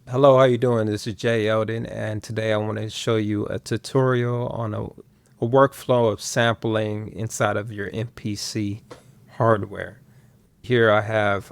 Hello, how you doing? This is Jeldon, and today I want to show you a tutorial on a workflow of sampling inside of your MPC hardware. Here I'm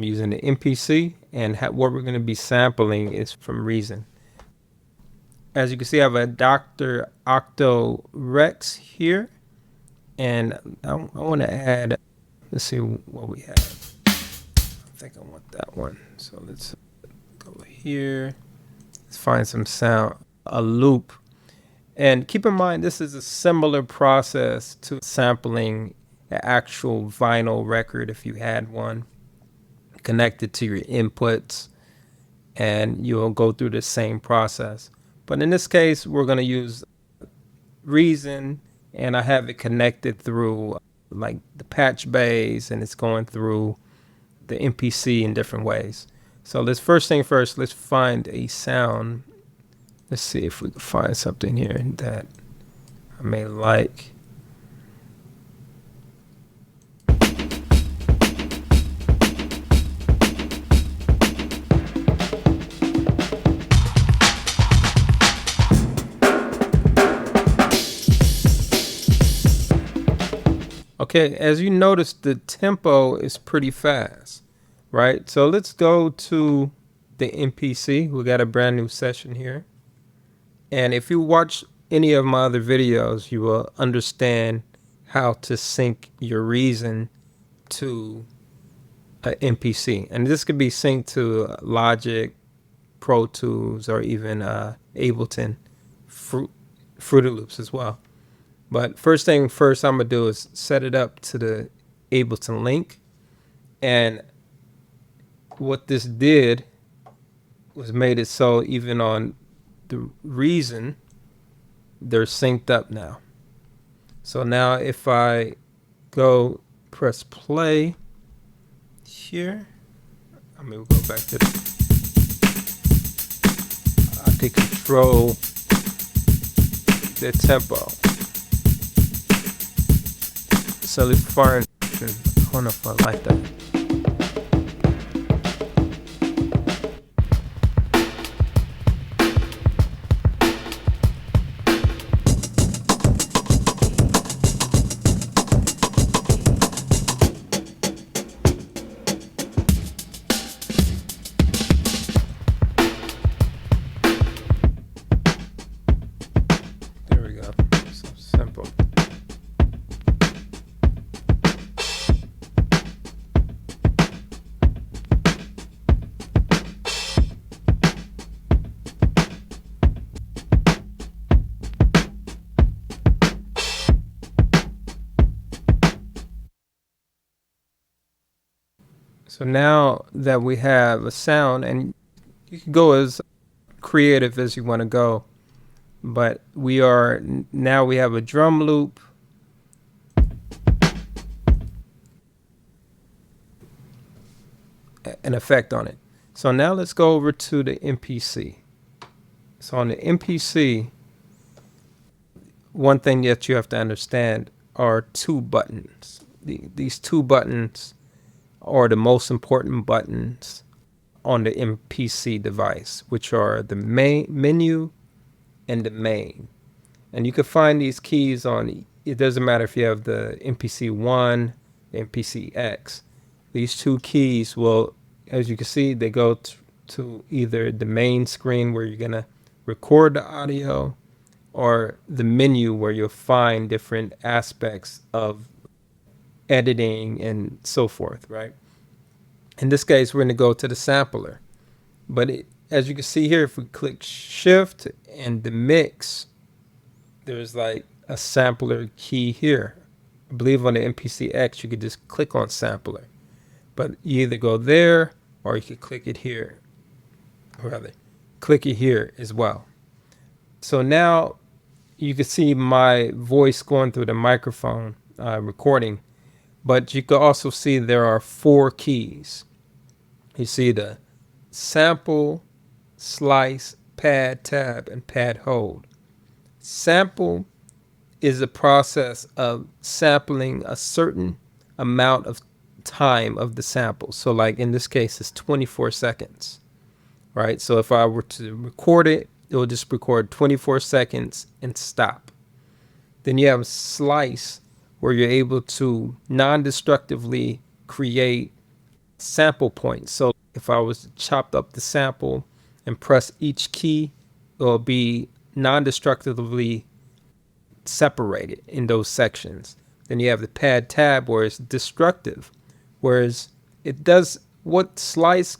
using the MPC, and what we're going to be sampling is from Reason. As you can see, I have a Dr. Octo Rex here, and I want to add, let's see what we have. I think I want that one. So let's go here. Let's find some sound, a loop. And keep in mind, this is a similar process to sampling an actual vinyl record if you had one connected to your inputs, and you'll go through the same process. But in this case, we're going to use Reason, and I have it connected through like the patch bays, and it's going through the MPC in different ways. So let's first thing first, let's find a sound. Let's see if we can find something here that I may like. Okay, as you notice, the tempo is pretty fast, right? So let's go to the MPC. We got a brand new session here. And if you watch any of my other videos, you will understand how to sync your Reason to an MPC. And this could be synced to Logic, Pro Tools, or even Ableton, Fruity Loops as well. But first thing first, I'm going to do is set it up to the Ableton link. And what this did was made it so even on the Reason, they're synced up now. So now if I go press play here, we'll go back to I can control the tempo. So let's find, I don't know if I like that. There we go. So simple. So now that we have a sound, and you can go as creative as you want to go, but we have a drum loop, an effect on it. So now let's go over to the MPC. So on the MPC, one thing that you have to understand are two buttons. These two buttons are the most important buttons on the MPC device, which are the main menu and the main. And you can find these keys on, it doesn't matter if you have the MPC-1, the MPC-X. These two keys will, as you can see, they go to either the main screen where you're going to record the audio, or the menu where you'll find different aspects of editing and so forth, right? In this case, we're going to go to the sampler. But as you can see here, if we click shift and the mix, there's like a sampler key here. I believe on the MPC-X, you could just click on sampler. But you either go there or you can click it here. Or rather, click it here as well. So now you can see my voice going through the microphone recording. But you can also see there are four keys. You see the sample, slice, pad, tab, and pad hold. Sample is a process of sampling a certain amount of time of the sample. So like in this case, it's 24 seconds. right? So if I were to record it, it will just record 24 seconds and stop. Then you have a slice where you're able to non-destructively create sample points. So if I was to chop up the sample and press each key, it will be non-destructively separated in those sections. Then you have the pad tab where it's destructive, whereas it does what slice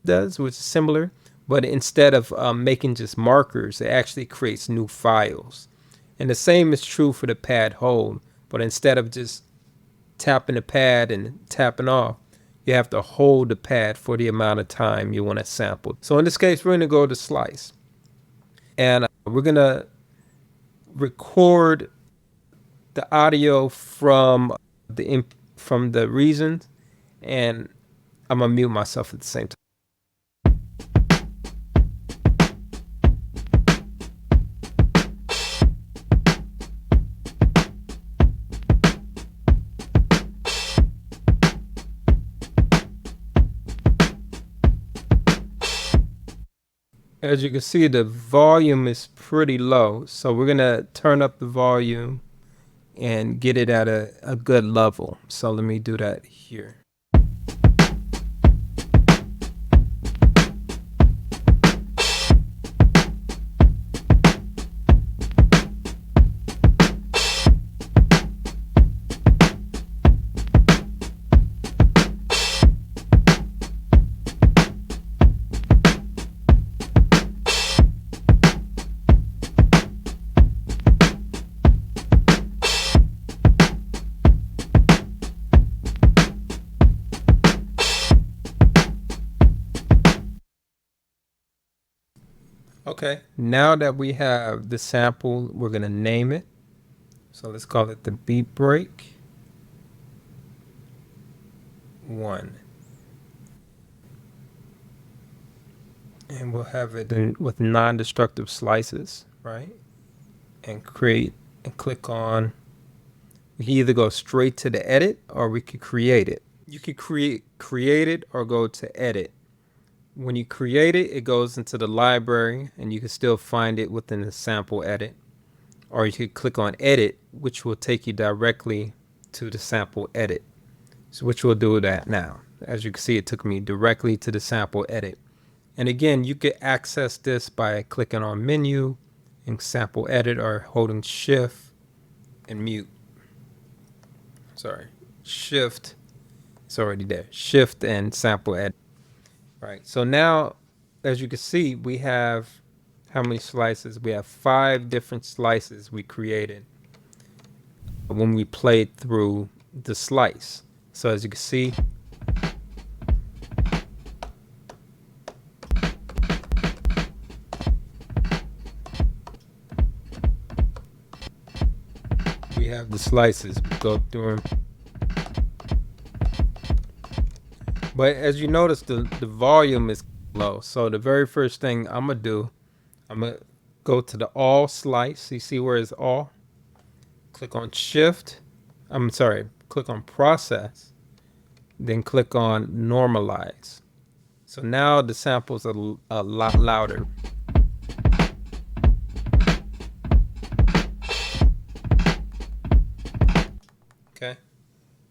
does, which is similar, but instead of making just markers, it actually creates new files. And the same is true for the pad hold, but instead of just tapping the pad and tapping off, you have to hold the pad for the amount of time you want to sample. So in this case, we're going to go to slice, and we're going to record the audio from the reasons, and I'm gonna mute myself at the same time. As you can see, the volume is pretty low, so we're gonna turn up the volume and get it at a good level. So let me do that here. Okay, now that we have the sample, we're gonna name it. So let's call it the beat break 1. And we'll have it with non-destructive slices, right? And create and click on. We can either go straight to the edit or we could create it. You could create it or go to edit. When you create it, it goes into the library and you can still find it within the sample edit. Or you could click on edit, which will take you directly to the sample edit. So which we'll do that now. As you can see, it took me directly to the sample edit. And again, you could access this by clicking on menu and sample edit or holding shift and mute. Sorry, shift, it's already there. Shift and sample edit. Right, so now, as you can see, we have how many slices? We have 5 different slices we created when we played through the slice. So as you can see, we have the slices. We go through them. But as you notice, the volume is low. So the very first thing I'm going to do, I'm going to go to the all slice. You see where it's all? Click on shift. Click on process. Then click on normalize. So now the samples are a lot louder. Okay.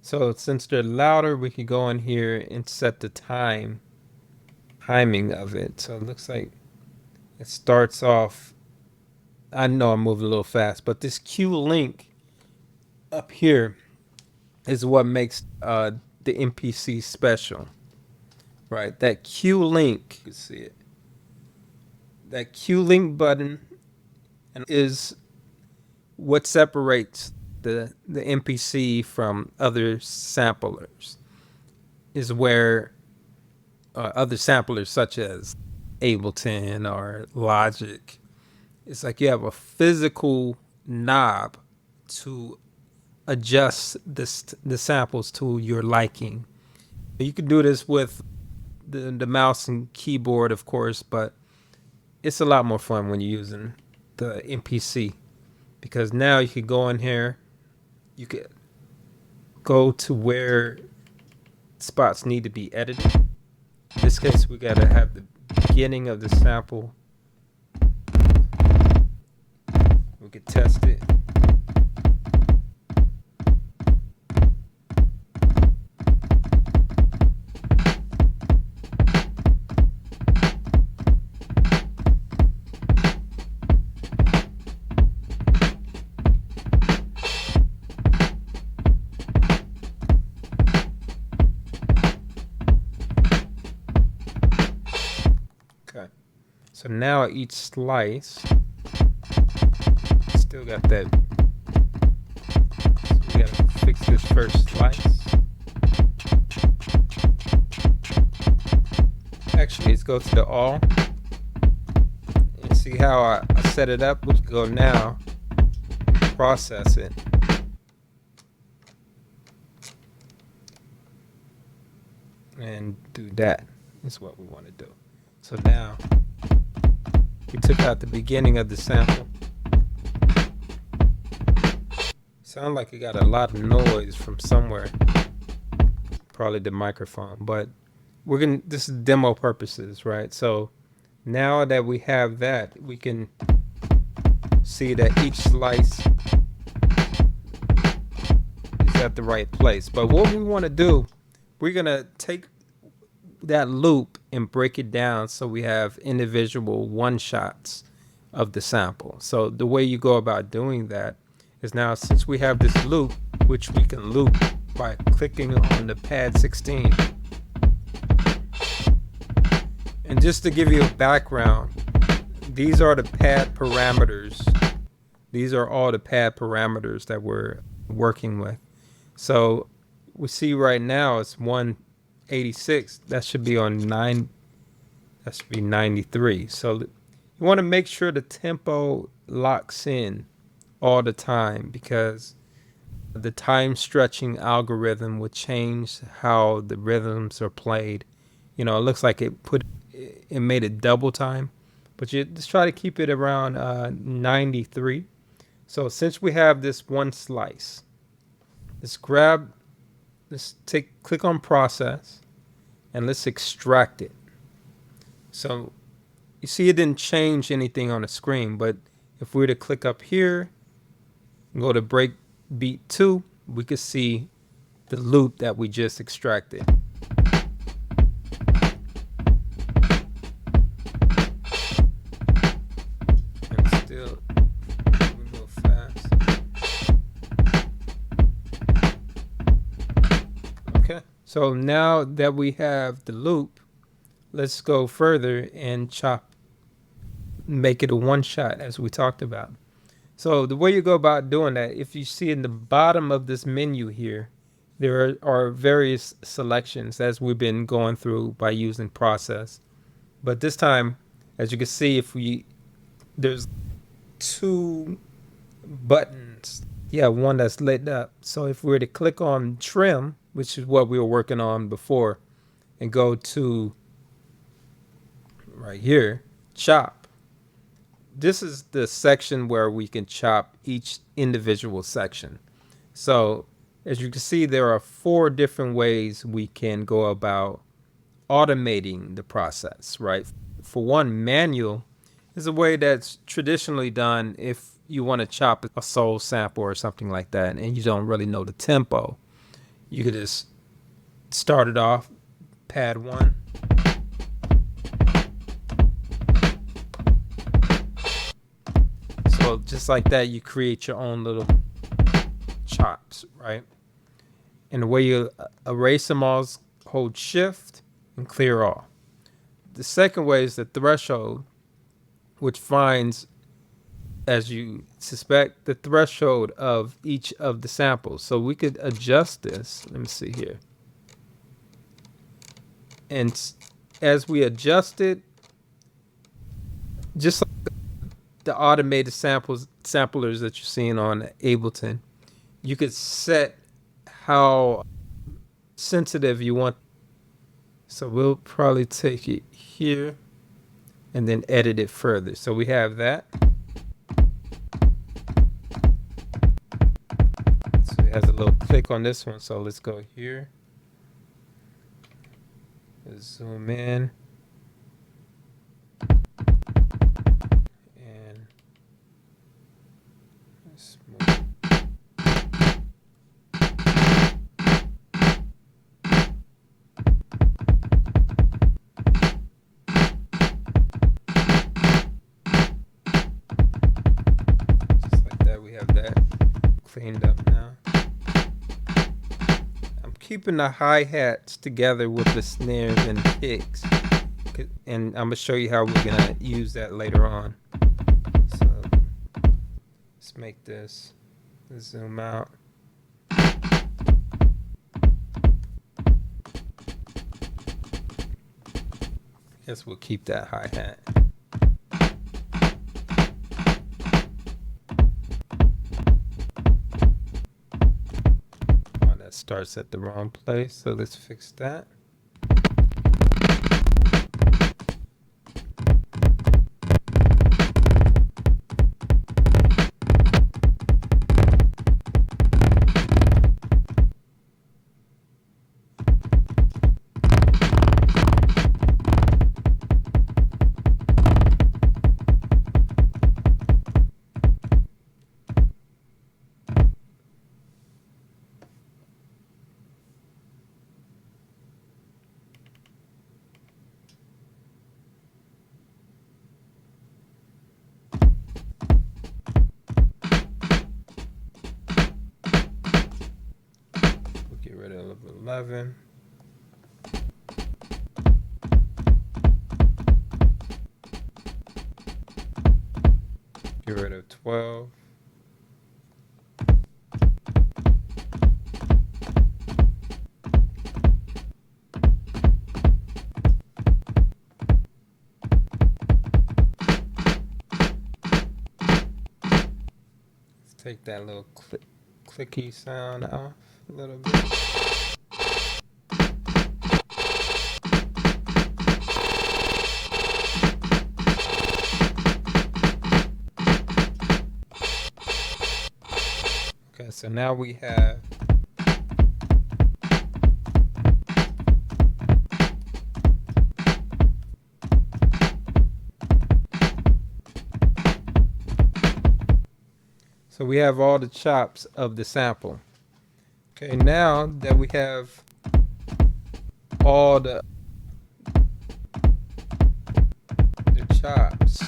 So since they're louder, we can go in here and set the timing of it. So it looks like it starts off. I know I'm moving a little fast, but this Q link up here is what makes the MPC special, right? That Q link, you can see it. That Q link button is what separates the MPC from other samplers. Is where other samplers such as Ableton or Logic, it's like you have a physical knob to adjust the samples to your liking. You can do this with the mouse and keyboard, of course, but it's a lot more fun when you're using the MPC, because now you can go in here, you could go to where spots need to be edited. In this case, we gotta have the beginning of the sample, we could test it. Okay. So now each slice still got that. So we gotta fix this first slice. Actually, let's go to the all and see how I set it up. Let's go now, process it. And do that. That's what we want to do. So now we took out the beginning of the sample. Sound like it got a lot of noise from somewhere. Probably the microphone, but we're gonna, this is demo purposes, right? So now that we have that, we can see that each slice is at the right place. But what we want to do, we're gonna take that loop and break it down so we have individual one shots of the sample. So the way you go about doing that is, now since we have this loop, which we can loop by clicking on the pad 16. And just to give you a background, these are the pad parameters. These are all the pad parameters that we're working with. So we see right now it's 186. That should be on 9. That should be 93. So you want to make sure the tempo locks in all the time, because the time stretching algorithm would change how the rhythms are played. You know, it looks like it made it double time, but you just try to keep it around 93. So since we have this one slice, let's click on process and let's extract it. So you see it didn't change anything on the screen, but if we were to click up here and go to break beat 2, we could see the loop that we just extracted. And still moving a little fast. Okay, so now that we have the loop, let's go further and make it a one shot as we talked about. So the way you go about doing that, if you see in the bottom of this menu here, there are various selections as we've been going through by using process. But this time, as you can see, there's 2 buttons. Yeah, one that's lit up. So if we were to click on trim, which is what we were working on before, and go to right here, chop. This is the section where we can chop each individual section. So as you can see, there are 4 different ways we can go about automating the process, right? For one, manual is a way that's traditionally done if you want to chop a soul sample or something like that and you don't really know the tempo. You could just start it off, pad 1. So just like that, you create your own little chops, right? And the way you erase them all is hold shift and clear all. The second way is the threshold, which finds, as you suspect, the threshold of each of the samples. So we could adjust this. Let me see here. And as we adjust it, just like the automated samplers that you're seeing on Ableton, you could set how sensitive you want. So we'll probably take it here and then edit it further. So we have that. So it has a little click on this one. So let's go here. Let's zoom in. cleaned up now. I'm keeping the hi-hats together with the snares and kicks, and I'm gonna show you how we're gonna use that later on. So let's make this zoom out. Guess we'll keep that hi-hat. Oh, that starts at the wrong place, so let's fix that. Get rid of 11. Get rid of 12. Let's take that little clicky sound off a little bit. Okay, so now we have all the chops of the sample. Okay, now that we have all the chops,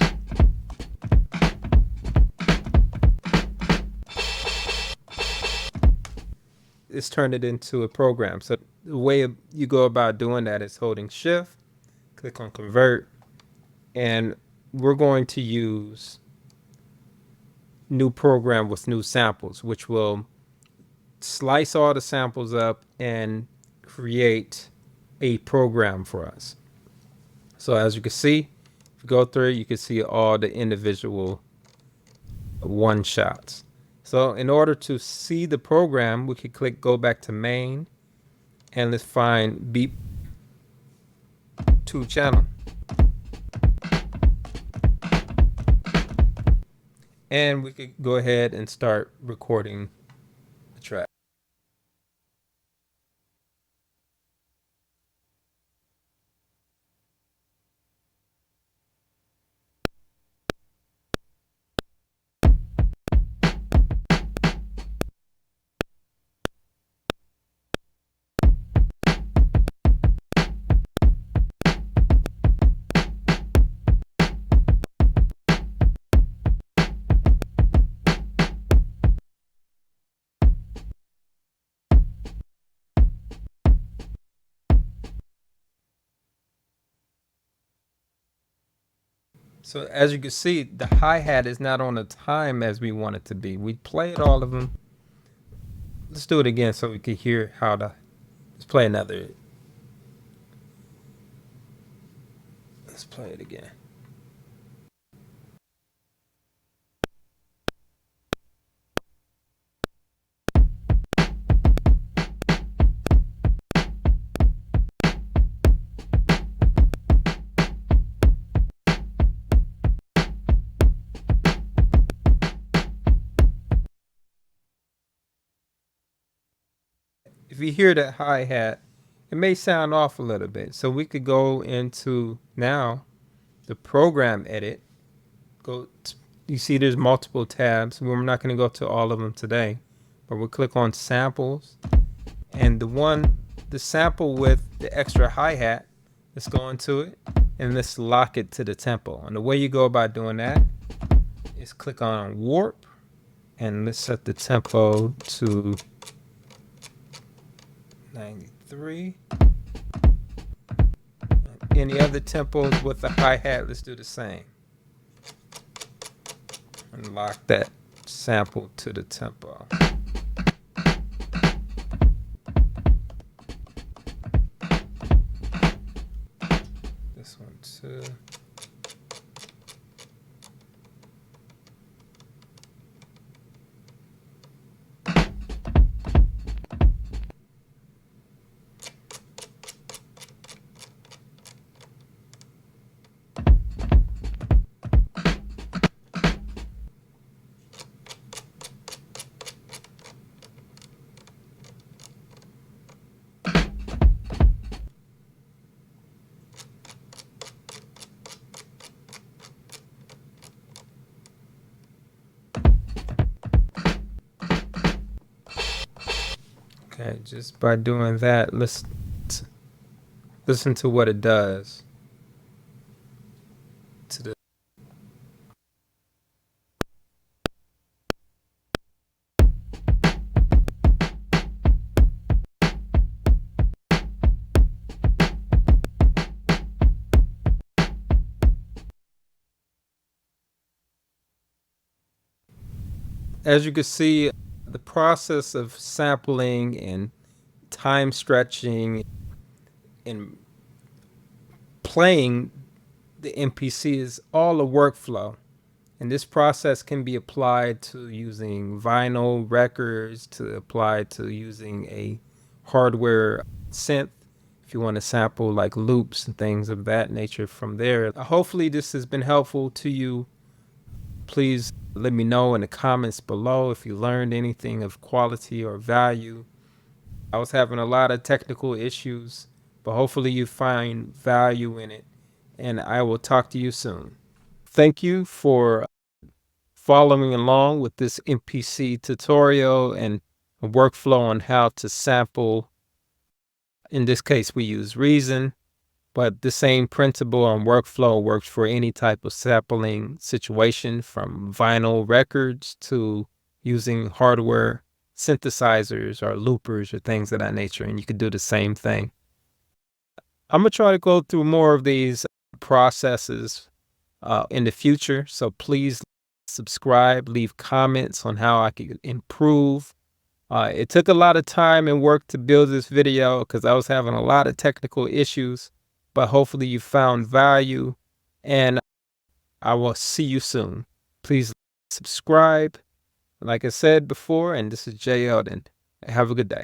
it's turned it into a program. So the way you go about doing that is holding Shift, click on Convert, and we're going to use new program with new samples, which will slice all the samples up and create a program for us. So as you can see, if you go through it, you can see all the individual one shots. So in order to see the program, we could click go back to main, and let's find beep 2 channel. And we could go ahead and start recording the track. So as you can see, the hi-hat is not on the time as we want it to be. We played all of them. Let's do it again so we can hear how the, let's play another. Let's play it again. If you hear that hi-hat, it may sound off a little bit. So we could go into now the program edit. You see there's multiple tabs. We're not going to go to all of them today, but we'll click on samples, and the sample with the extra hi-hat, let's go into it and let's lock it to the tempo. And the way you go about doing that is click on warp, And let's set the tempo to 93. Any other tempos with the hi-hat, let's do the same. And lock that sample to the tempo. This one too. Okay, just by doing that, let's listen to what it does to the. As you can see, the process of sampling and time stretching and playing the MPC is all a workflow. And this process can be applied to using vinyl records, to apply to using a hardware synth if you want to sample like loops and things of that nature from there. Hopefully this has been helpful to you. Please let me know in the comments below if you learned anything of quality or value. I was having a lot of technical issues, but hopefully you find value in it, and I will talk to you soon. Thank you for following along with this MPC tutorial and a workflow on how to sample. In this case, we use Reason, but the same principle and workflow works for any type of sampling situation, from vinyl records to using hardware synthesizers or loopers or things of that nature. And you could do the same thing. I'm going to try to go through more of these processes in the future. So please subscribe, leave comments on how I could improve. It took a lot of time and work to build this video because I was having a lot of technical issues, but hopefully you found value, and I will see you soon. Please subscribe, like I said before, and this is Jeldon. Have a good day.